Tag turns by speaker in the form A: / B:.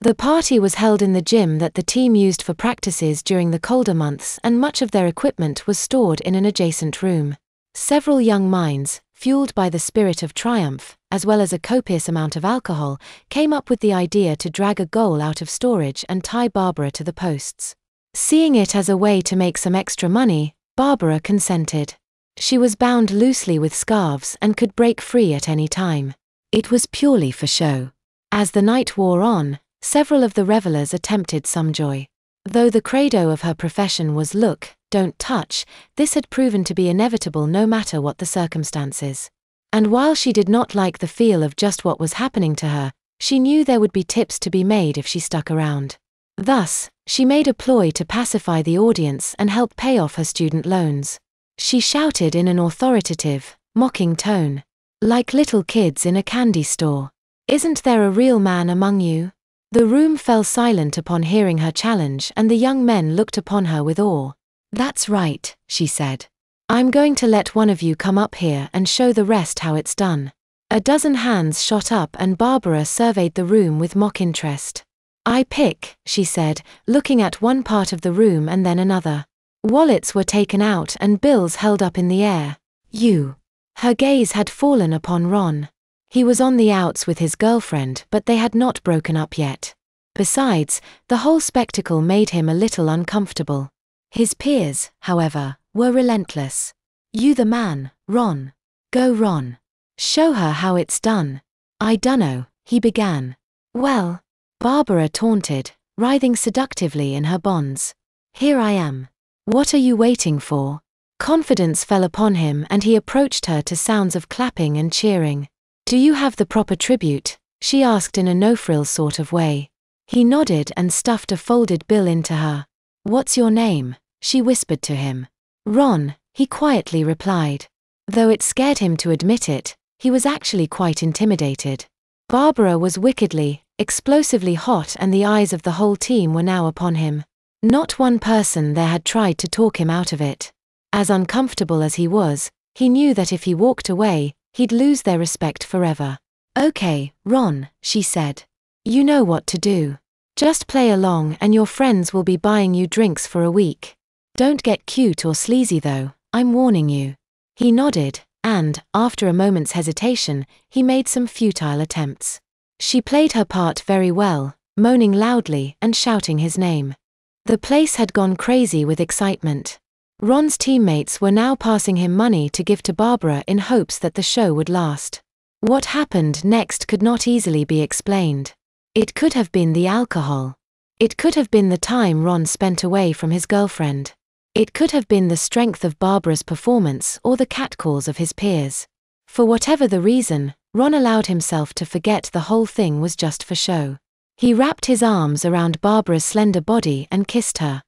A: The party was held in the gym that the team used for practices during the colder months, and much of their equipment was stored in an adjacent room. Several young minds, fueled by the spirit of triumph, as well as a copious amount of alcohol, came up with the idea to drag a goal out of storage and tie Barbara to the posts. Seeing it as a way to make some extra money, Barbara consented. She was bound loosely with scarves and could break free at any time. It was purely for show. As the night wore on, several of the revelers attempted some joy. Though the credo of her profession was look, don't touch, this had proven to be inevitable no matter what the circumstances. And while she did not like the feel of just what was happening to her, she knew there would be tips to be made if she stuck around. Thus, she made a ploy to pacify the audience and help pay off her student loans. She shouted in an authoritative, mocking tone. Like little kids in a candy store. "Isn't there a real man among you?" The room fell silent upon hearing her challenge, and the young men looked upon her with awe. "That's right," she said. "I'm going to let one of you come up here and show the rest how it's done." A dozen hands shot up and Barbara surveyed the room with mock interest. "I pick," she said, looking at one part of the room and then another. Wallets were taken out and bills held up in the air. "You." Her gaze had fallen upon Ron. He was on the outs with his girlfriend, but they had not broken up yet. Besides, the whole spectacle made him a little uncomfortable. His peers, however, were relentless. "You the man, Ron. Go Ron. Show her how it's done." "I dunno," he began. "Well," Barbara taunted, writhing seductively in her bonds. "Here I am. What are you waiting for?" Confidence fell upon him and he approached her to sounds of clapping and cheering. "Do you have the proper tribute?" she asked in a no-frills sort of way. He nodded and stuffed a folded bill into her. "What's your name?" she whispered to him. "Ron," he quietly replied. Though it scared him to admit it, he was actually quite intimidated. Barbara was wickedly, explosively hot and the eyes of the whole team were now upon him. Not one person there had tried to talk him out of it. As uncomfortable as he was, he knew that if he walked away, he'd lose their respect forever. "Okay, Ron," she said. "You know what to do. Just play along and your friends will be buying you drinks for a week. Don't get cute or sleazy though, I'm warning you." He nodded, and, after a moment's hesitation, he made some futile attempts. She played her part very well, moaning loudly and shouting his name. The place had gone crazy with excitement. Ron's teammates were now passing him money to give to Barbara in hopes that the show would last. What happened next could not easily be explained. It could have been the alcohol. It could have been the time Ron spent away from his girlfriend. It could have been the strength of Barbara's performance or the catcalls of his peers. For whatever the reason, Ron allowed himself to forget the whole thing was just for show. He wrapped his arms around Barbara's slender body and kissed her.